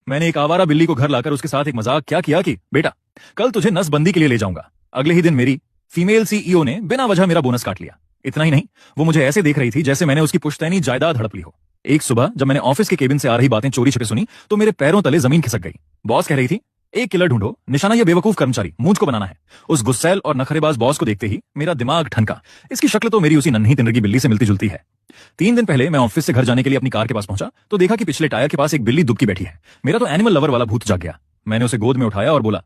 मैंने एक आवारा बिल्ली को घर लाकर उसके साथ एक मजाक क्या किया कि बेटा, कल तुझे नसबंदी के लिए ले जाऊंगा। अगले ही दिन मेरी फीमेल सीईओ ने बिना वजह मेरा बोनस काट लिया। इतना ही नहीं, वो मुझे ऐसे देख रही थी जैसे मैंने उसकी पुश्तैनी जायदाद हड़प ली हो। एक सुबह जब मैंने ऑफिस के केबिन से आ रही बातें चोरी छिपे सुनी तो मेरे पैरों तले जमीन खिसक गई। बॉस कह रही थी, एक किलर ढूंढो, निशाना ये बेवकूफ कर्मचारी मूंछ को बनाना है। उस गुस्सैल और नखरेबाज बॉस को देखते ही मेरा दिमाग ठनका। इसकी शक्ल तो मेरी उसी नन्ही तिनरगी बिल्ली से मिलती जुलती है। 3 दिन पहले मैं ऑफिस से घर जाने के लिए अपनी कार के पास पहुंचा तो देखा कि पिछले टायर के पास एक बिल्ली दुबकी बैठी है। मेरा तो एनिमल लवर वाला भूत जाग गया। मैंने उसे गोद में उठाया और बोला,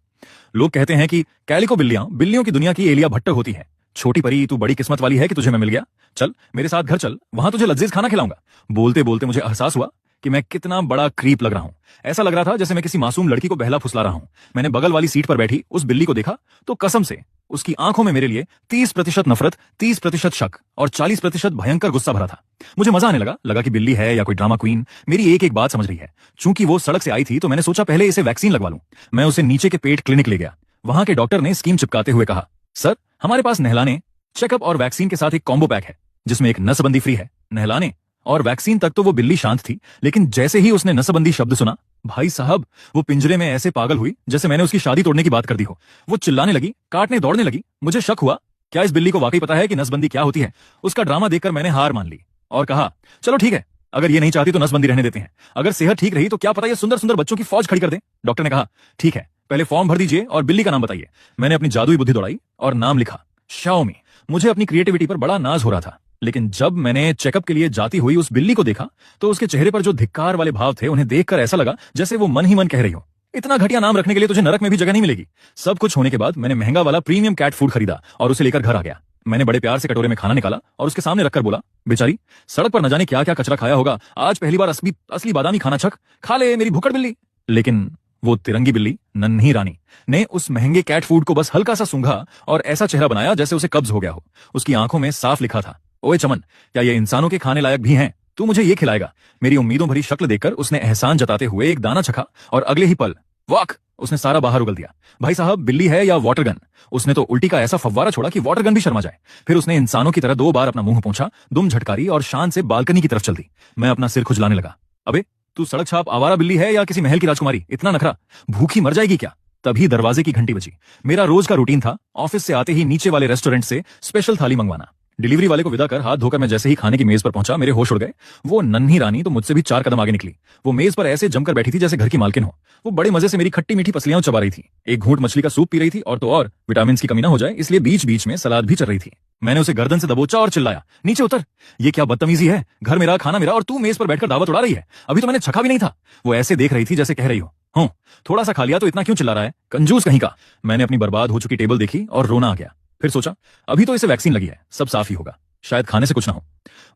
लोग कहते हैं कि कैलिको बिल्लियां बिल्लियों की दुनिया की एलिया भट्टर होती है। छोटी परी, तू बड़ी किस्मत वाली है कि तुझे मैं मिल गया। चल मेरे साथ घर चल, वहां तुझे लजीज खाना खिलाऊंगा। बोलते बोलते मुझे एहसास हुआ कि मैं कितना बड़ा क्रीप लग रहा हूं। ऐसा लग रहा था जैसे मैं किसी मासूम लड़की को बहला फुसला रहा हूं। मैंने बगल वाली सीट पर बैठी उस बिल्ली को देखा तो कसम से उसकी आंखों में मेरे लिए 30% नफरत, 30% शक और 40% भयंकर गुस्सा भरा था। मुझे मजा आने लगा कि बिल्ली है या कोई ड्रामा क्वीन मेरी एक एक बात समझ रही है। चूंकि वो सड़क से आई थी तो मैंने सोचा पहले इसे वैक्सीन लगवा लूं। मैं उसे नीचे के पेट क्लिनिक ले गया। वहां के डॉक्टर ने स्कीम चिपकाते हुए कहा, सर हमारे पास नहलाने, चेकअप और वैक्सीन के साथ एक कॉम्बो पैक है जिसमें एक नसबंदी फ्री है। नहलाने और वैक्सीन तक तो वो बिल्ली शांत थी, लेकिन जैसे ही उसने नसबंदी शब्द सुना, भाई साहब वो पिंजरे में ऐसे पागल हुई जैसे मैंने उसकी शादी तोड़ने की बात कर दी हो। वो चिल्लाने लगी, काटने दौड़ने लगी। मुझे शक हुआ, क्या इस बिल्ली को वाकई पता है कि नसबंदी क्या होती है? उसका ड्रामा देखकर मैंने हार मान ली और कहा, चलो ठीक है, अगर ये नहीं चाहती तो नसबंदी रहने देते हैं। अगर सेहत ठीक रही तो क्या पता ये सुंदर सुंदर बच्चों की फौज खड़ी कर दें। डॉक्टर ने कहा, ठीक है, पहले फॉर्म भर दीजिए और बिल्ली का नाम बताइए। मैंने अपनी जादुई बुद्धि दौड़ाई और नाम लिखा, शाओमी। मुझे अपनी क्रिएटिविटी पर बड़ा नाज हो रहा था, लेकिन जब मैंने चेकअप के लिए जाती हुई उस बिल्ली को देखा तो उसके चेहरे पर जो धिक्कार वाले भाव थे उन्हें देखकर ऐसा लगा जैसे वो मन ही मन कह रही हो, इतना घटिया नाम रखने के लिए तुझे नरक में भी जगह नहीं मिलेगी। सब कुछ होने के बाद मैंने महंगा वाला प्रीमियम कैट फूड खरीदा और उसे लेकर घर आ गया। मैंने बड़े प्यार से कटोरे में खाना निकाला और उसके सामने रखकर बोला, बेचारी सड़क पर न जाने क्या क्या कचरा खाया होगा, आज पहली बार असली बादामी खाना छक, खा ले मेरी भुक्कड़ बिल्ली। लेकिन वो तिरंगी बिल्ली नन्ही रानी ने उस महंगे कैट फूड को बस हल्का सा सूंघा और ऐसा चेहरा बनाया जैसे उसे कब्ज हो गया हो। उसकी आंखों में साफ लिखा था, ओए चमन, क्या ये इंसानों के खाने लायक भी हैं? तू मुझे ये खिलाएगा? मेरी उम्मीदों भरी शक्ल देखकर उसने एहसान जताते हुए एक दाना चखा और अगले ही पल वाक उसने सारा बाहर उगल दिया। भाई साहब, बिल्ली है या वाटर गन? उसने तो उल्टी का ऐसा फव्वारा छोड़ा कि वाटर गन भी शर्मा जाए। फिर उसने इंसानों की तरह 2 बार अपना मुंह पोंछा, दुम झटकारी और शान से बालकनी की तरफ चल दी। मैं अपना सिर खुजलाने लगा। अबे तू सड़क छाप आवारा बिल्ली है या किसी महल की राजकुमारी? इतना नखरा, भूखी मर जाएगी क्या? तभी दरवाजे की घंटी बजी। मेरा रोज का रूटीन था ऑफिस से आते ही नीचे वाले रेस्टोरेंट से स्पेशल थाली मंगवाना। डिलीवरी वाले को विदा कर हाथ धोकर मैं जैसे ही खाने की मेज पर पहुंचा, मेरे होश उड़ गए। वो नन्ही रानी तो मुझसे भी 4 कदम आगे निकली। वो मेज पर ऐसे जमकर बैठी थी जैसे घर की मालकिन हो। वो बड़े मजे से मेरी खट्टी मीठी पसलियां चबा रही थी, एक घूंट मछली का सूप पी रही थी और तो और विटामिन की कमी ना हो जाए इसलिए बीच बीच में सलाद भी चल रही थी। मैंने उसे गर्दन से दबोचा और चिल्लाया, नीचे उतर। ये क्या बदतमीजी है? घर मेरा, खाना मेरा और तू मेज पर बैठकर दावत उड़ा रही है। अभी तो मैंने छका भी नहीं था। वो ऐसे देख रही थी जैसे कह रही हो, थोड़ा सा खा लिया तो इतना क्यों चिल्ला रहा है, कंजूस कहीं का। मैंने अपनी बर्बाद हो चुकी टेबल देखी और रोना आ गया। फिर सोचा, अभी तो इसे वैक्सीन लगी है, सब साफ ही होगा, शायद खाने से कुछ ना हो।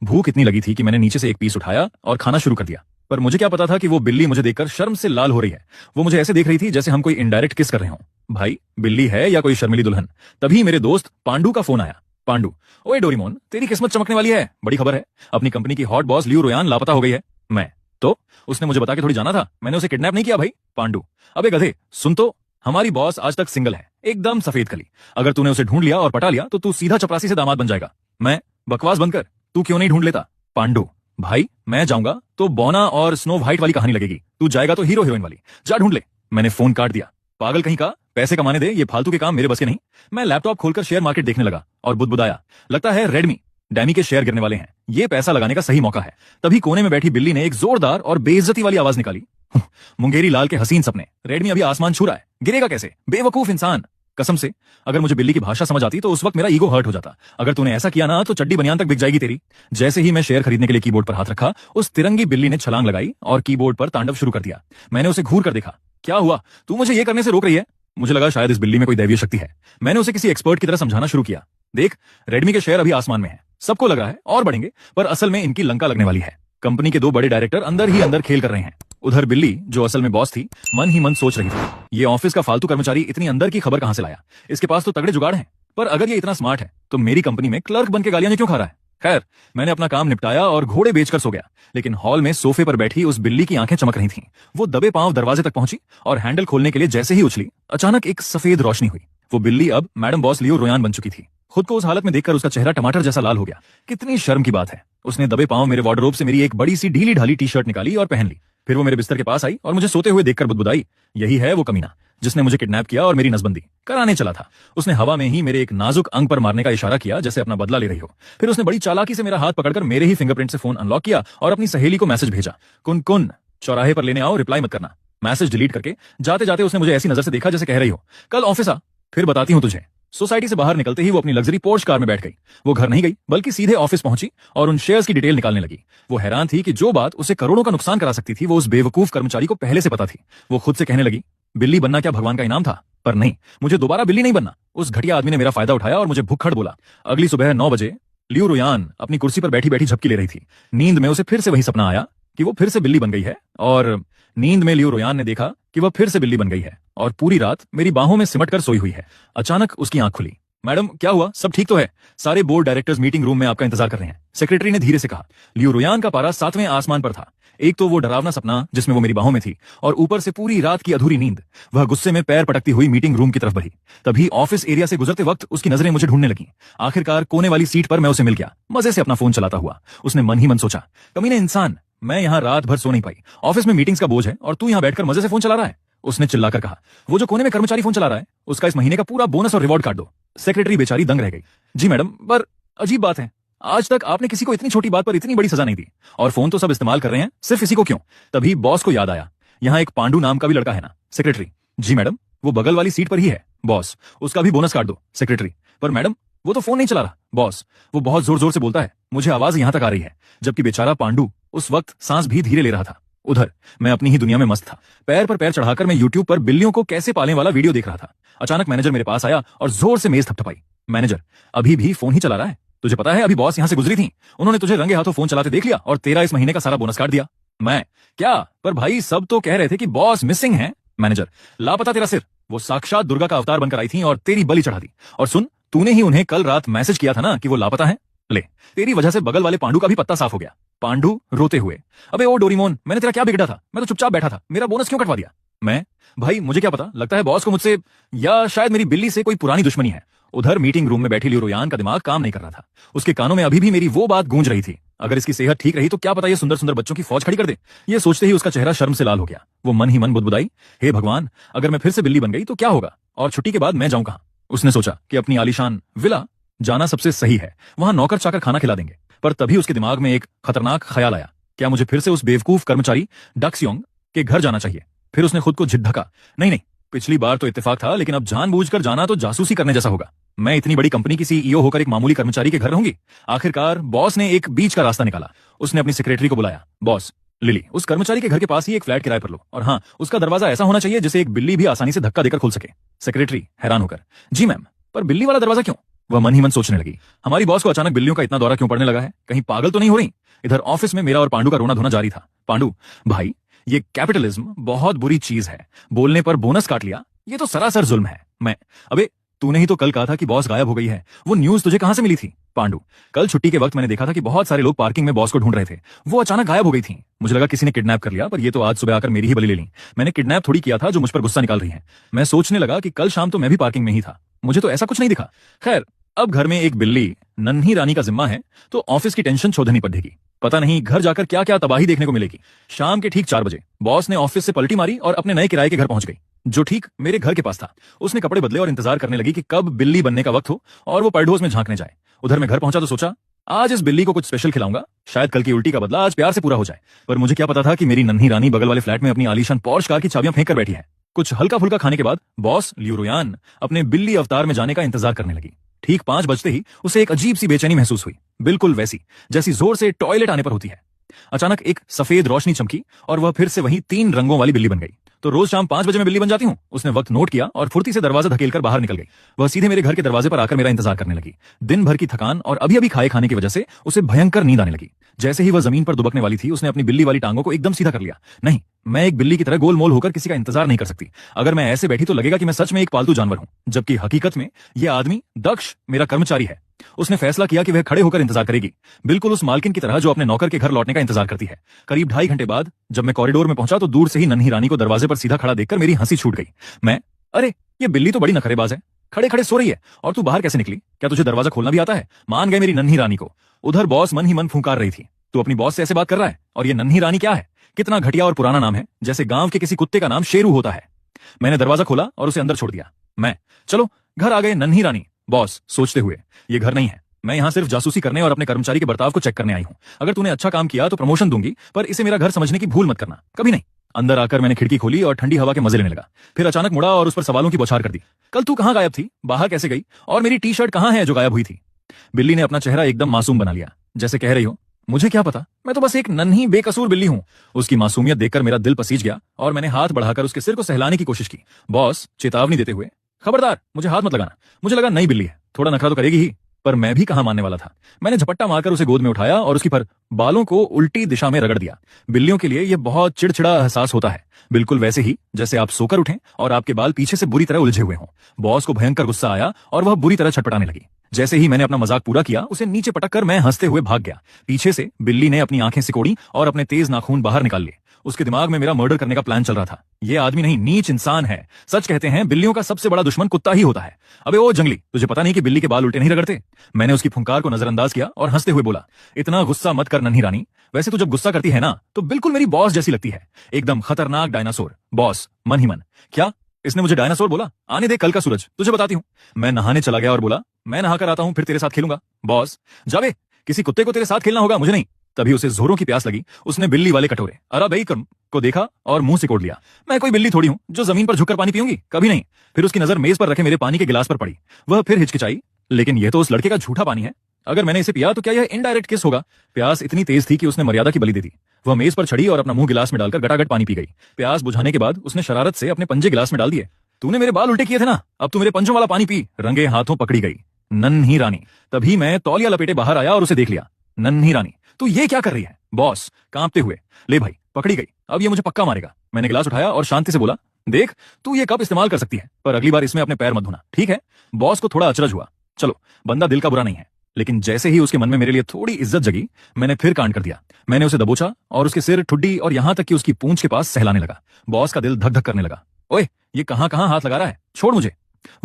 भूख इतनी लगी थी कि मैंने नीचे से एक पीस उठाया और खाना शुरू कर दिया। पर मुझे क्या पता था कि वो बिल्ली मुझे देखकर शर्म से लाल हो रही है। वो मुझे ऐसे देख रही थी जैसे हम कोई इनडायरेक्ट किस कर रहे हों। भाई, बिल्ली है या कोई शर्मिली दुल्हन? तभी मेरे दोस्त पांडू का फोन आया। पांडू, ओए डोरीमोन, तेरी किस्मत चमकने वाली है, बड़ी खबर है, अपनी कंपनी की हॉट बॉस लियू रोयान लापता हो गई है। मैं तो उसने मुझे बता के थोड़ी जाना था, मैंने उसे किडनैप नहीं किया भाई। पांडू, अबे गधे सुन तो, हमारी बॉस आज तक सिंगल है, एकदम सफेद कली। अगर तूने उसे ढूंढ लिया और पटा लिया तो तू सीधा चपरासी से दामाद बन जाएगा। मैं, बकवास बंद कर, तू क्यों नहीं ढूंढ लेता? पांडू, भाई मैं जाऊंगा तो बोना और स्नो व्हाइट वाली कहानी लगेगी, तू जाएगा तो हीरो हीरोइन वाली, जा ढूंढ ले। मैंने फोन काट दिया। पागल कहीं का, पैसे कमाने दे, ये फालतू के काम मेरे बस के नहीं। मैं लैपटॉप खोलकर शेयर मार्केट देखने लगा और बुदबुदाया, लगता है रेडमी डैमी के शेयर गिरने वाले हैं, ये पैसा लगाने का सही मौका है। तभी कोने में बैठी बिल्ली ने एक जोरदार और बेइज्जती वाली आवाज निकाली, मुंगेरी लाल के हसीन सपने, रेडमी अभी आसमान छू रहा है, गिरेगा कैसे, बेवकूफ इंसान। कसम से अगर मुझे बिल्ली की भाषा समझ आती तो उस वक्त मेरा ईगो हर्ट हो जाता। अगर तूने ऐसा किया ना तो चड्डी बनियान तक बिक जाएगी तेरी। जैसे ही मैं शेयर खरीदने के लिए कीबोर्ड पर हाथ रखा, उस तिरंगी बिल्ली ने छलांग लगाई और कीबोर्ड पर तांडव शुरू कर दिया। मैंने उसे घूर कर देखा। क्या हुआ, तू मुझे ये करने से रोक रही है? मुझे लगा शायद इस बिल्ली में कोई दैवीय शक्ति है। मैंने उसे किसी एक्सपर्ट की तरह समझाना शुरू किया, देख, रेडमी के शेयर अभी आसमान में है, सबको लग रहा है और बढ़ेंगे, पर असल में इनकी लंका लगने वाली है। कंपनी के 2 बड़े डायरेक्टर अंदर ही अंदर खेल कर रहे हैं। उधर बिल्ली, जो असल में बॉस थी, मन ही मन सोच रही थी, ये ऑफिस का फालतू कर्मचारी इतनी अंदर की खबर कहां से लाया? इसके पास तो तगड़े जुगाड़ हैं, पर अगर ये इतना स्मार्ट है तो मेरी कंपनी में क्लर्क बन के गालियां क्यों खा रहा है? खैर, मैंने अपना काम निपटाया और घोड़े बेचकर सो गया। लेकिन हॉल में सोफे पर बैठी उस बिल्ली की आंखें चमक रही थीं। वो दबे पांव दरवाजे तक पहुंची और हैंडल खोलने के लिए जैसे ही उछली, अचानक एक सफेद रोशनी हुई। वो बिल्ली अब मैडम बॉस लियो रोयान बन चुकी थी। खुद को उस हालत में देखकर उसका चेहरा टमाटर जैसा लाल हो गया। कितनी शर्म की बात है। उसने दबे पांव मेरे वार्डरोब से मेरी एक बड़ी सी ढीली ढाली टी शर्ट निकाली और पहन ली। फिर वो मेरे बिस्तर के पास आई और मुझे सोते हुए देखकर बुदबुदाई, यही है वो कमीना जिसने मुझे किडनैप किया और मेरी नसबंदी कराने चला था। उसने हवा में ही मेरे एक नाजुक अंग पर मारने का इशारा किया जैसे अपना बदला ले रही हो। फिर उसने बड़ी चालाकी से मेरा हाथ पकड़कर मेरे ही फिंगरप्रिंट से फोन अनलॉक किया और अपनी सहेली को मैसेज भेजा, कुन कुन चौराहे पर लेने आओ, रिप्लाई मत करना। मैसेज डिलीट करके जाते जाते उसने मुझे ऐसी नजर से देखा जैसे कह रही हो, कल ऑफिस आ, फिर बताती हूं तुझे। सोसाइटी से बाहर निकलते ही वो अपनी लग्जरी पोर्श कार में बैठ गई। वो घर नहीं गई बल्कि सीधे ऑफिस पहुंची और उन शेयर्स की डिटेल निकालने लगी। वो हैरान थी कि जो बात उसे करोड़ों का नुकसान करा सकती थी वो उस बेवकूफ कर्मचारी को पहले से पता थी। वो खुद से कहने लगी, बिल्ली बनना क्या भगवान का इनाम था? पर नहीं, मुझे दोबारा बिल्ली नहीं बनना। उस घटिया आदमी ने मेरा फायदा उठाया और मुझे भुक्खड़ बोला। अगली सुबह 9 बजे लियू रोयान अपनी कुर्सी पर बैठी बैठी झपकी ले रही थी। नींद में उसे फिर से वही सपना आया कि वो फिर से बिल्ली बन गई है, और नींद में लियू रोयान ने देखा कि वह फिर से बिल्ली बन गई है और पूरी रात मेरी बाहों में सिमट कर सोई हुई है। अचानक उसकी आंख खुली। मैडम क्या हुआ, सब ठीक तो है? सारे बोर्ड डायरेक्टर्स मीटिंग रूम में आपका इंतजार कर रहे हैं, सेक्रेटरी ने धीरे से कहा। लियू रोयान का पारा 7वें आसमान पर था। एक तो वो डरावना सपना जिसमें वो मेरी बाहों में थी, और ऊपर से पूरी रात की अधूरी नींद। वह गुस्से में पैर पटकती हुई मीटिंग रूम की तरफ बढ़ी। तभी ऑफिस एरिया से गुजरते वक्त उसकी नजरें मुझे ढूंढने लगीं। आखिरकार कोने वाली सीट पर मैं उसे मिल गया, मजे से अपना फोन चलाता हुआ। उसने मन ही मन सोचा, कमीने इंसान, मैं यहाँ रात भर सो नहीं पाई, ऑफिस में मीटिंग्स का बोझ है और तू यहाँ बैठकर मजे से फोन चला रहा है। उसने चिल्लाकर कहा, वो जो कोने में कर्मचारी फोन चला रहा है उसका इस महीने का पूरा बोनस और रिवॉर्ड काट दो। सेक्रेटरी बेचारी दंग रह गई। जी मैडम, पर अजीब बात है, आज तक आपने किसी को इतनी छोटी बात पर इतनी बड़ी सजा नहीं दी, और फोन तो सब इस्तेमाल कर रहे हैं, सिर्फ इसी को क्यों? तभी बॉस को याद आया, यहाँ एक पांडु नाम का भी लड़का है ना? सेक्रेटरी, जी मैडम, वो बगल वाली सीट पर ही है। बॉस, उसका भी बोनस काट दो। सेक्रेटरी, पर मैडम वो तो फोन नहीं चला रहा। बॉस, वो बहुत जोर जोर से बोलता है, मुझे आवाज यहां तक आ रही है। जबकि बेचारा पांडु उस वक्त सांस भी धीरे ले रहा था। उधर मैं अपनी ही दुनिया में मस्त था। पैर पर पैर चढ़ाकर मैं यूट्यूब पर बिल्लियों को कैसे पालें वाला वीडियो देख रहा था। अचानक मैनेजर मेरे पास आया और जोर से मेज थपथपाई। मैनेजर, अभी भी फोन ही चला रहा है? तुझे पता है अभी बॉस यहां से गुजरी थी, उन्होंने तुझे रंगे हाथों फोन चलाते देख लिया और तेरा इस महीने का सारा बोनस काट दिया। मैं, क्या? पर भाई सब तो कह रहे थे कि बॉस मिसिंग है। मैनेजर, लापता तेरा सिर, वो साक्षात दुर्गा का अवतार बनकर आई थी और तेरी बलि चढ़ा दी। और सुन, तूने ही उन्हें कल रात मैसेज किया था ना कि वो लापता है। ले, तेरी वजह से बगल वाले पांडु का भी पत्ता साफ हो गया। पांडु रोते हुए, अबे ओ डोरीमोन, मैंने तेरा क्या बिगड़ा था? मैं तो चुपचाप बैठा था, मेरा बोनस क्यों कटवा दिया? मैं, भाई मुझे क्या पता, लगता है बॉस को मुझसे या शायद मेरी बिल्ली से कोई पुरानी दुश्मनी है। उधर मीटिंग रूम में बैठी लियू रोयान का दिमाग काम नहीं कर रहा था। उसके कानों में अभी भी मेरी वो बात गूंज रही थी, अगर इसकी सेहत ठीक रही तो क्या पता ये सुंदर सुंदर बच्चों की फौज खड़ी कर दे। ये सोचते ही उसका चेहरा शर्म से लाल हो गया। वो मन ही मन बुदबुदाई, हे भगवान, अगर मैं फिर से बिल्ली बन गई तो क्या होगा, और छुट्टी के बाद मैं जाऊं कहां? उसने सोचा कि अपनी आलीशान विला जाना सबसे सही है, वहां नौकर चाकर खाना खिला देंगे। पर तभी उसके दिमाग में एक खतरनाक ख्याल आया, क्या मुझे फिर से उस बेवकूफ कर्मचारी डक्सयोंग के घर जाना चाहिए? फिर उसने खुद को झिकझका, नहीं नहीं, पिछली बार तो इत्तेफाक था, लेकिन अब जानबूझकर जाना तो जासूसी करने जैसा होगा। मैं इतनी बड़ी कंपनी की सीईओ होकर एक मामूली कर्मचारी के घर रहूंगी? आखिरकार बॉस ने एक बीच का रास्ता निकाला। उसने अपनी सेक्रेटरी को बुलाया, बॉस, लिली, उस कर्मचारी के घर के पास ही एक फ्लैट किराए पर लो, और हाँ, उसका दरवाजा ऐसा होना चाहिए जिसे एक बिल्ली भी आसानी से धक्का देकर खोल सके। सेक्रेटरी हैरान होकर, जी मैम, पर बिल्ली वाला दरवाजा क्यों? वह मन ही मन सोचने लगी, हमारी बॉस को अचानक बिल्लियों का इतना दौरा क्यों पड़ने लगा है? कहीं पागल तो नहीं हो रही? इधर ऑफिस में मेरा और पांडु का रोना धोना जारी था। पांडु, भाई ये कैपिटलिज्म बहुत बुरी चीज है, बोलने पर बोनस काट लिया, ये तो सरासर जुल्म है। मैं, अबे तूने ही तो कल कहा था कि बॉस गायब हो गई है, वो न्यूज तुझे कहां से मिली थी? पांडु, कल छुट्टी के वक्त मैंने देखा था कि बहुत सारे लोग पार्किंग में बॉस को ढूंढ रहे थे, वो अचानक गायब हो गई थी। मुझे लगा किसी ने किडनैप कर लिया, पर ये तो आज सुबह आकर मेरी ही बलि ले ली। मैंने किडनैप थोड़ी किया था जो मुझ पर गुस्सा निकाल रही है। मैं सोचने लगा कि कल शाम तो मैं भी पार्किंग में ही था, मुझे तो ऐसा कुछ नहीं दिखा। खैर, अब घर में एक बिल्ली नन्ही रानी का जिम्मा है तो ऑफिस की टेंशन छोड़नी पड़ेगी। पता नहीं घर जाकर क्या क्या तबाही देखने को मिलेगी। शाम के ठीक 4 बजे बॉस ने ऑफिस से पलटी मारी और अपने नए किराए के घर पहुंच गई, जो ठीक मेरे घर के पास था। उसने कपड़े बदले और इंतजार करने लगी कि कब बिल्ली बनने का वक्त हो और वो पैडोस में झांकने जाए। उधर मैं घर पहुंचा तो सोचा, आज इस बिल्ली को कुछ स्पेशल खिलाऊंगा, शायद कल की उल्टी का बदला आज प्यार से पूरा हो जाए। पर मुझे क्या पता था कि मेरी नन्ही रानी बगल वाले फ्लैट में अपनी आलीशान पॉर्श कार की चाबियां फेंक कर बैठी है। कुछ हल्का फुल्का खाने के बाद बॉस लियू रोयान अपने बिल्ली अवतार में जाने का इंतजार करने लगी। ठीक 5 बजते ही उसे एक अजीब सी बेचैनी महसूस हुई, बिल्कुल वैसी जैसी जोर से टॉयलेट आने पर होती है। अचानक एक सफेद रोशनी चमकी और वह फिर से वही 3 रंगों वाली बिल्ली बन गई। तो रोज शाम 5 बजे मैं बिल्ली बन जाती हूँ। उसने वक्त नोट किया और फुर्ती से दरवाजा धकेलकर बाहर निकल गई। वह सीधे मेरे घर के दरवाजे पर आकर मेरा इंतजार करने लगी। दिन भर की थकान और अभी अभी खाए खाने की वजह से उसे भयंकर नींद आने लगी। जैसे ही वह जमीन पर दुबकने वाली थी, उसने अपनी बिल्ली वाली टांगों को एकदम सीधा कर लिया। नहीं, मैं एक बिल्ली की तरह गोलमोल होकर किसी का इंतजार नहीं कर सकती। अगर मैं ऐसे बैठी तो लगेगा कि मैं सच में एक पालतू जानवर हूं, जबकि हकीकत में यह आदमी दक्ष मेरा कर्मचारी है। उसने फैसला किया कि वह खड़े होकर इंतजार करेगी, बिल्कुल उस मालकिन की तरह जो अपने नौकर के घर लौटने का इंतजार करती है। करीब 2.5 घंटे बाद जब मैं कॉरिडोर में पहुंचा तो दूर से ही नन्ही रानी को दरवाजे पर सीधा खड़ा देखकर मेरी हंसी छूट गई। मैं, अरे ये बिल्ली तो बड़ी नखरेबाज है, खड़े खड़े सो रही है, और तू बाहर कैसे निकली? क्या तुझे दरवाजा खोलना भी आता है? मान गए मेरी नन्ही रानी को। उधर बॉस मन ही मन फुंकार रही थी, तू अपनी बॉस से ऐसे बात कर रहा है, और ये नन्ही रानी क्या है? कितना घटिया और पुराना नाम है, जैसे गांव के किसी कुत्ते का नाम शेरू होता है। मैंने दरवाजा खोला और उसे अंदर छोड़ दिया। मैं, चलो घर आ गए नन्ही रानी। बॉस सोचते हुए, ये घर नहीं है, मैं यहाँ सिर्फ जासूसी करने और अपने कर्मचारी के बर्ताव को चेक करने आई हूँ। अगर तूने अच्छा काम किया तो प्रमोशन दूंगी, पर इसे मेरा घर समझने की भूल मत करना, कभी नहीं। अंदर आकर मैंने खिड़की खोली और ठंडी हवा के मजे लेने लगा। फिर अचानक मुड़ा और उस पर सवालों की बौछार कर दी। कल तू कहाँ गायब थी, बाहर कैसे गई, और मेरी टी शर्ट कहाँ है जो गायब हुई थी? बिल्ली ने अपना चेहरा एकदम मासूम बना लिया, जैसे कह रही हो मुझे क्या पता, मैं तो बस एक नन्ही बेकसूर बिल्ली हूँ। उसकी मासूमियत देखकर मेरा दिल पसीज गया और मैंने हाथ बढ़ाकर उसके सिर को सहलाने की कोशिश की। बॉस चेतावनी देते हुए, खबरदार मुझे हाथ मत लगाना। मुझे लगा नई बिल्ली है, थोड़ा नखरा तो करेगी ही, पर मैं भी कहां मानने वाला था। मैंने झपट्टा मारकर उसे गोद में उठाया और उसकी पर बालों को उल्टी दिशा में रगड़ दिया। बिल्लियों के लिए यह बहुत चिड़चिड़ा एहसास होता है, बिल्कुल वैसे ही जैसे आप सोकर उठें और आपके बाल पीछे से बुरी तरह उलझे हुए हों। बॉस को भयंकर गुस्सा आया और वह बुरी तरह छटपटाने लगी। जैसे ही मैंने अपना मजाक पूरा किया, उसे नीचे पटक कर मैं हंसते हुए भाग गया। पीछे से बिल्ली ने अपनी आंखें सिकोड़ी और अपने तेज नाखून बाहर निकाल लिए। उसके दिमाग में मेरा मर्डर करने का प्लान चल रहा था। यह आदमी नहीं, नीच इंसान है। सच कहते हैं बिल्लियों का सबसे बड़ा दुश्मन कुत्ता ही होता है। अबे ओ जंगली, तुझे पता नहीं कि बिल्ली के बाल उल्टे नहीं रगड़ते? मैंने उसकी फुंकार को नजरअंदाज किया और हंसते हुए बोला, इतना गुस्सा मत कर नन्ही रानी। वैसे तू जब गुस्सा करती है ना तो बिल्कुल मेरी बॉस जैसी लगती है, एकदम खतरनाक डायनासोर। बॉस मन ही मन, क्या इसने मुझे डायनासोर बोला? आने दे कल का सूरज, तुझे बताती हूँ। मैं नहाने चला गया और बोला, मैं नहाकर आता हूँ फिर तेरे साथ खेलूंगा। बॉस, जावे, किसी कुत्ते को तेरे साथ खेलना होगा, मुझे नहीं। तभी उसे जोरों की प्यास लगी। उसने बिल्ली वाले कटोरे अराबई को देखा और मुंह सिकोड़ लिया। मैं कोई बिल्ली थोड़ी हूं जो जमीन पर झुककर पानी पीऊंगी, कभी नहीं। फिर उसकी नजर मेज पर रखे मेरे पानी के गिलास पर पड़ी। वह फिर हिचकिचाई, लेकिन यह तो उस लड़के का झूठा पानी है। अगर मैंने इसे पिया तो क्या यह इनडायरेक्ट किस होगा? प्यास इतनी तेज थी कि उसने मर्यादा की बलि दे दी। वह मेज पर चढ़ी और अपना मुंह गिलास में डालकर गटागट पानी पी गई। प्यास बुझाने के बाद उसने शरारत से अपने पंजे गिलास में डाल दिए। तूने मेरे बाल उल्टे किए थे ना, अब तू मेरे पंजों वाला पानी पी। रंगे हाथों पकड़ी गई नन्ही रानी। तभी मैं तौलिया लपेटे बाहर आया और उसे देख लिया। नन्ही रानी, तू ये क्या कर रही है? बॉस कांपते हुए, ले भाई पकड़ी गई, अब ये मुझे पक्का मारेगा। मैंने गिलास उठाया और शांति से बोला, देख तू ये कप इस्तेमाल कर सकती है, पर अगली बार इसमें अपने पैर मत धोना, ठीक है? बॉस को थोड़ा अचरज हुआ। चलो, बंदा दिल का बुरा नहीं है, लेकिन जैसे ही उसके मन में मेरे लिए थोड़ी इज्जत जगी, मैंने फिर कांड कर दिया। मैंने उसे दबोचा और उसके सिर, ठुड्डी और यहां तक कि उसकी पूंछ के पास सहलाने लगा। बॉस का दिल धक धक करने लगा। ओए, ये कहां कहां हाथ लगा रहा है, छोड़ मुझे।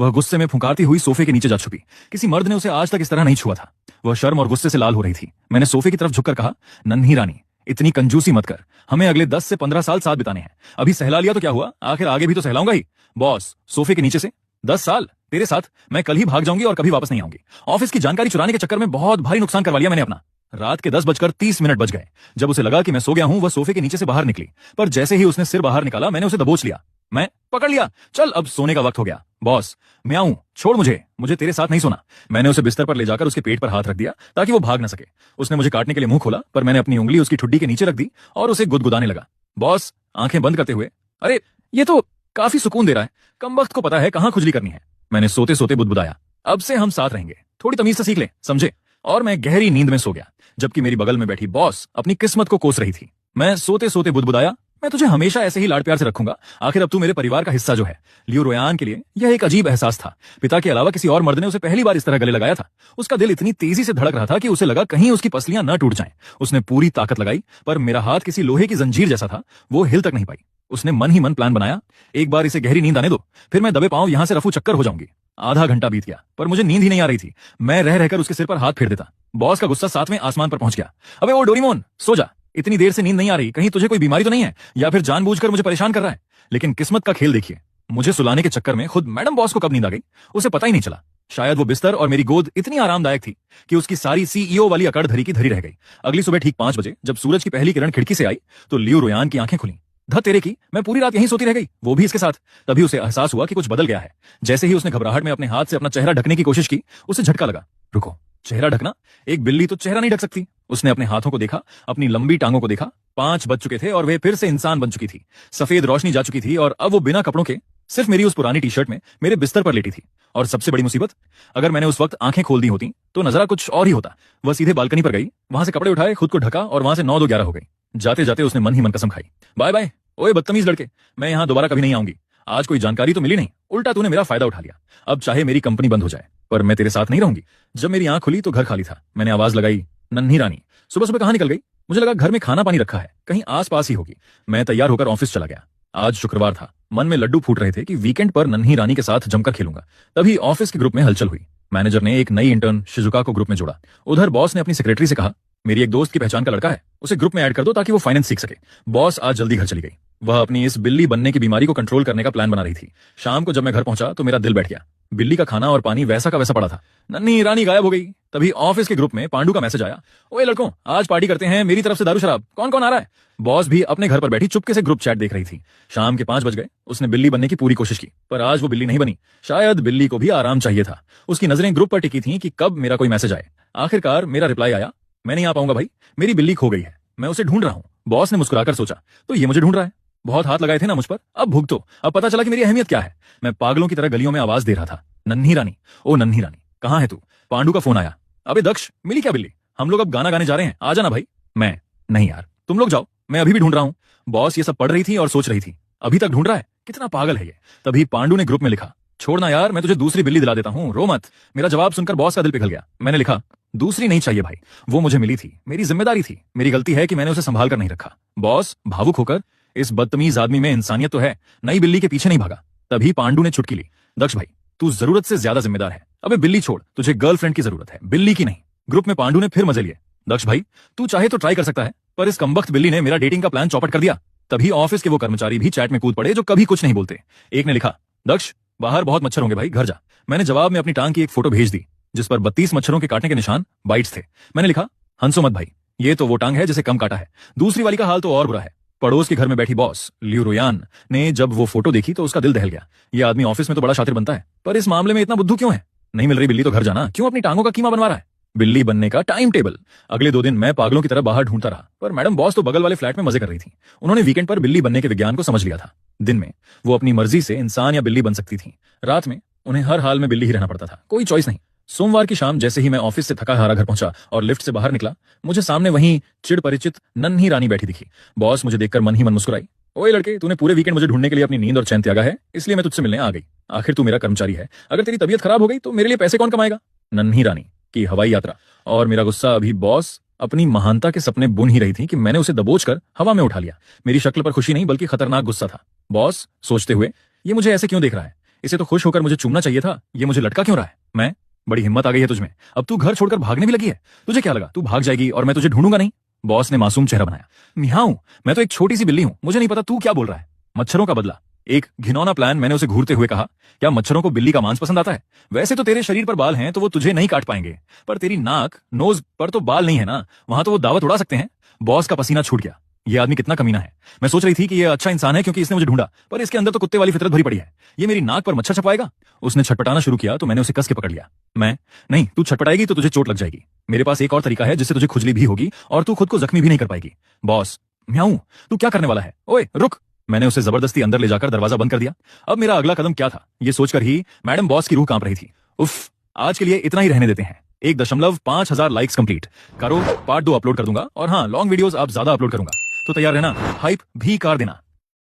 वह गुस्से में फुंकारती हुई सोफे के नीचे जा छुपी। किसी मर्द ने उसे आज तक इस तरह नहीं छुआ था। वह शर्म और गुस्से से लाल हो रही थी। मैंने सोफे की तरफ झुककर कहा, नन्ही रानी, इतनी कंजूसी मत कर, हमें अगले 10 से 15 साल साथ बिताने हैं। अभी सहला लिया तो क्या हुआ, आखिर आगे भी तो सहलाऊंगा ही। बॉस सोफे के नीचे से, 10 साल तेरे साथ? मैं कल ही भाग जाऊंगी और कभी वापस नहीं आऊंगी। ऑफिस की जानकारी चुराने के चक्कर में बहुत भारी नुकसान करवा लिया मैंने अपना। रात के 10:30 बज गए। जब उसे लगा कि मैं सो गया हूं, वह सोफे के नीचे से बाहर निकली, पर जैसे ही उसने सिर बाहर निकाला, मैंने उसे दबोच लिया। मैं पकड़ लिया, चल अब सोने का वक्त हो गया। बॉस मैं आऊं, छोड़ मुझे, मुझे तेरे साथ नहीं सोना। मैंने उसे बिस्तर पर ले जाकर उसके पेट पर हाथ रख दिया ताकि वो भाग न सके। उसने मुझे काटने के लिए मुंह खोला, पर मैंने अपनी उंगली उसकी ठुड्डी के नीचे रख दी और उसे गुदगुदाने लगा। बॉस आंखें बंद करते हुए, अरे ये तो काफी सुकून दे रहा है, कमबख्त को पता है कहां खुजली करनी है। मैंने सोते सोते बुदबुदाया, अब से हम साथ रहेंगे, थोड़ी तमीज से सीख ले, समझे? और मैं गहरी नींद में सो गया, जबकि मेरी बगल में बैठी बॉस अपनी किस्मत को कोस रही थी। मैं सोते सोते बुदबुदाया, मैं तुझे हमेशा ऐसे ही लाड प्यार से रखूंगा, आखिर अब तू मेरे परिवार का हिस्सा जो है। लियो रोयान के लिए यह एक अजीब एहसास था। पिता के अलावा किसी और मर्द ने उसे पहली बार इस तरह गले लगाया था। उसका दिल इतनी तेजी से धड़क रहा था कि उसे लगा कहीं उसकी पसलियां न टूट जाएं। उसने पूरी ताकत लगाई, पर मेरा हाथ किसी लोहे की जंजीर जैसा था, वो हिल तक नहीं पाई। उसने मन ही मन प्लान बनाया, एक बार इसे गहरी नींद आने दो, फिर मैं दबे पांव यहां से रफू चक्कर हो जाऊंगी। आधा घंटा बीत गया, पर मुझे नींद ही नहीं आ रही थी। मैं रह रहकर उसके सिर पर हाथ फेर देता। बॉस का गुस्सा 7वें आसमान पर पहुंच गया। अबे ओ डोरेमोन, सो जा, इतनी देर से नींद नहीं आ रही, कहीं तुझे कोई बीमारी तो नहीं है, या फिर जानबूझकर मुझे परेशान कर रहा है? लेकिन किस्मत का खेल देखिए, मुझे सुलाने के चक्कर में खुद मैडम बॉस को कब नींद आ गई, उसे पता ही नहीं चला। शायद वो बिस्तर और मेरी गोद इतनी आरामदायक थी कि उसकी सारी सीईओ वाली अकड़ धरी की धरी रह गई। अगली सुबह ठीक 5 बजे जब सूरज की पहली किरण खिड़की से आई, तो लियो रोयान की आंखें खुली। ध तेरे की, मैं पूरी रात यहीं सोती रह गई, वो भी इसके साथ। तभी उसे एहसास हुआ कि कुछ बदल गया है। जैसे ही उसने घबराहट में अपने हाथ से अपना चेहरा ढकने की कोशिश की, उसे झटका लगा। रुको, चेहरा ढकना? एक बिल्ली तो चेहरा नहीं ढक सकती। उसने अपने हाथों को देखा, अपनी लंबी टांगों को देखा। 5 बज चुके थे और वे फिर से इंसान बन चुकी थी। सफेद रोशनी जा चुकी थी और अब वो बिना कपड़ों के, सिर्फ मेरी उस पुरानी टी शर्ट में मेरे बिस्तर पर लेटी थी। और सबसे बड़ी मुसीबत, अगर मैंने उस वक्त आंखें खोल दी होती तो नजरा कुछ और ही होता। वह सीधे बालकनी पर गई, वहां से कपड़े उठाए, खुद को ढका और वहां से 9 2 11 हो गई। जाते जाते उसने मन ही मन कसम खाई, बाय बाय ओए बदतमीज लड़के, मैं यहां दोबारा कभी नहीं आऊंगी। आज कोई जानकारी तो मिली नहीं, उल्टा तूने मेरा फायदा उठा लिया। अब चाहे मेरी कंपनी बंद हो जाए, पर मैं तेरे साथ नहीं रहूंगी। जब मेरी आंख खुली तो घर खाली था। मैंने आवाज लगाई, नन्ही रानी सुबह सुबह कहां निकल गई? मुझे लगा घर में खाना पानी रखा है, कहीं आस पास ही होगी। मैं तैयार होकर ऑफिस चला गया। आज शुक्रवार था, मन में लड्डू फूट रहे थे कि वीकेंड पर नन्ही रानी के साथ जमकर खेलूंगा। तभी ऑफिस के ग्रुप में हलचल हुई। मैनेजर ने एक नई इंटर्न शिजुका को ग्रुप में जोड़ा। उधर बॉस ने अपनी सेक्रेटरी से कहा, मेरी एक दोस्त की पहचान का लड़का है, उसे ग्रुप में ऐड कर दो ताकि वो फाइनेंस सीख सके। बॉस आज जल्दी घर चली गई। वह अपनी इस बिल्ली बनने की बीमारी को कंट्रोल करने का प्लान बना रही थी। शाम को जब मैं घर पहुंचा तो मेरा दिल बैठ गया। बिल्ली का खाना और पानी वैसा का वैसा पड़ा था। नन्ही रानी गायब हो गई। तभी ऑफिस के ग्रुप में पांडु का मैसेज आया, ओए लड़कों, आज पार्टी करते हैं, मेरी तरफ से दारू शराब, कौन कौन आ रहा है। बॉस भी अपने घर पर बैठी चुपके से ग्रुप चैट देख रही थी। शाम के 5 बज गए। उसने बिल्ली बनने की पूरी कोशिश की, पर आज वो बिल्ली नहीं बनी। शायद बिल्ली को भी आराम चाहिए था। उसकी नजरें ग्रुप पर टिकी थीं कि कब मेरा कोई मैसेज आए। आखिरकार मेरा रिप्लाई आया, मैं नहीं आ पाऊंगा भाई, मेरी बिल्ली खो गई है, मैं उसे ढूंढ रहा हूं। बॉस ने मुस्कुराकर सोचा, तो ये मुझे ढूंढ रहा है, बहुत हाथ लगाए थे ना मुझ पर, अब भुगतो। अब पता चला कि मेरी अहमियत क्या है। मैं पागलों की तरह गलियों में आवाज दे रहा था, नन्ही रानी, ओ नन्ही रानी, कहां है तू। पांडु का फोन आया, अबे दक्ष, मिली क्या बिल्ली, हम लोग अब गाना गाने जा रहे हैं, आ जाना भाई। मैं, नहीं यार, तुम लोग जाओ, मैं अभी भी ढूंढ रहा हूं। बॉस ये सब पढ़ रही थी और सोच रही थी, अभी तक ढूंढ रहा है, कितना पागल है ये। तभी पांडु ने ग्रुप में लिखा, छोड़ना यार, मैं तुझे दूसरी बिल्ली दिला देता हूं, रो मत। मेरा जवाब सुनकर बॉस का दिल पिघल गया। मैंने लिखा, दूसरी नहीं चाहिए भाई, वो मुझे मिली थी, मेरी जिम्मेदारी थी, मेरी गलती है कि मैंने उसे संभाल कर नहीं रखा। बॉस भावुक होकर, इस बदतमीज आदमी में इंसानियत तो है, नई बिल्ली के पीछे नहीं भागा। तभी पांडु ने चुटकी ली, दक्ष भाई, तू जरूरत से ज्यादा जिम्मेदार है, अबे बिल्ली छोड़, तुझे गर्लफ्रेंड की जरूरत है, बिल्ली की नहीं। ग्रुप में पांडु ने फिर मजे लिए, दक्ष भाई, तू चाहे तो ट्राई कर सकता है, पर इस कमबख्त बिल्ली ने मेरा डेटिंग का प्लान चौपट कर दिया। तभी ऑफिस के वो कर्मचारी भी चैट में कूद पड़े जो कभी कुछ नहीं बोलते। एक ने लिखा, दक्ष, बाहर बहुत मच्छर होंगे भाई, घर जा। मैंने जवाब में अपनी टांग की एक फोटो भेज दी जिस पर 32 मच्छरों के काटने के निशान, बाइट्स थे। मैंने लिखा, हंसो मत भाई, ये तो वो टांग है जिसे कम काटा है, दूसरी वाली का हाल तो और बुरा है। पड़ोस के घर में बैठी बॉस लियू रोयान ने जब वो फोटो देखी तो उसका दिल दहल गया। ये आदमी ऑफिस में तो बड़ा शातिर बनता है, पर इस मामले में इतना बुद्धू क्यों है। नहीं मिल रही बिल्ली तो घर जाना, क्यों अपनी टांगों का कीमा बनवा रहा है। बिल्ली बनने का टाइम टेबल। अगले 2 दिन मैं पागलों की तरह बाहर ढूंढता रहा, पर मैडम बॉस तो बगल वाले फ्लैट में मजे कर रही थी। उन्होंने वीकेंड पर बिल्ली बनने के विज्ञान को समझ लिया था। दिन में वो अपनी मर्जी से इंसान या बिल्ली बन सकती थी, रात में उन्हें हर हाल में बिल्ली ही रहना पड़ता था, कोई चॉइस नहीं। सोमवार की शाम जैसे ही मैं ऑफिस से थका हारा घर पहुंचा और लिफ्ट से बाहर निकला, मुझे सामने वहीं चिड़ परिचित नन्ही रानी बैठी दिखी। बॉस मुझे देखकर मन ही मन मुस्कुराई, ओए लड़के, तूने पूरे वीकेंड मुझे ढूंढने के लिए अपनी नींद और चैन त्यागा है, इसलिए मैं तुझसे मिलने आ गई। आखिर तू मेरा कर्मचारी है, अगर तेरी तबीयत खराब हो गई तो मेरे लिए पैसे कौन कमाएगा। नन्ही रानी की हवाई यात्रा। और मेरा गुस्सा अभी बॉस अपनी महानता के सपने बुन ही रही थी कि मैंने उसे दबोचकर हवा में उठा लिया। मेरी शक्ल पर खुशी नहीं बल्कि खतरनाक गुस्सा था। बॉस सोचते हुए, ये मुझे ऐसे क्यों देख रहा है, इसे तो खुश होकर मुझे चूमना चाहिए था, ये मुझे लटका क्यों रहा है। मैं, बड़ी हिम्मत आ गई है तुझमें, अब तू घर छोड़कर भागने भी लगी है। तुझे क्या लगा तू भाग जाएगी और मैं तुझे ढूंढूंगा नहीं। बॉस ने मासूम चेहरा बनाया, मियाऊं, मैं तो एक छोटी सी बिल्ली हूं, मुझे नहीं पता तू क्या बोल रहा है। मच्छरों का बदला। एक घिनौना प्लान। मैंने उसे घूरते हुए कहा, क्या मच्छरों को बिल्ली का मांस पसंद आता है। वैसे तो तेरे शरीर पर बाल हैं तो वो तुझे नहीं काट पाएंगे, पर तेरी नाक नोज पर तो बाल नहीं है ना, वहां तो वो दावत उड़ा सकते हैं। बॉस का पसीना छूट गया। ये आदमी कितना कमीना है। मैं सोच रही थी कि ये अच्छा इंसान है क्योंकि इसने मुझे ढूंढा, पर इसके अंदर तो कुत्ते वाली फितरत भरी पड़ी है। ये मेरी नाक पर मच्छर छपाएगा। उसने छटपटाना शुरू किया तो मैंने उसे कस के पकड़ लिया। मैं, नहीं, तू छटपटाएगी तो तुझे चोट लग जाएगी। मेरे पास एक और तरीका है जिससे तुझे खुजली भी होगी और तू खुद को जख्मी भी नहीं कर पाएगी। बॉस, म्याऊं, तू क्या करने वाला है, ओए रुक। मैंने उसे जबरदस्ती अंदर ले जाकर दरवाजा बंद कर दिया। अब मेरा अगला कदम क्या था, ये सोचकर ही मैडम बॉस की रूह कांप रही थी। उफ, आज के लिए इतना ही रहने देते हैं। 1.5 लाइक्स कंप्लीट करो, पार्ट 2 अपलोड कर दूंगा, और हाँ, लॉन्ग वीडियोस आप ज्यादा अपलोड करूंगा, तो तैयार रहना, हाइप भी कर देना।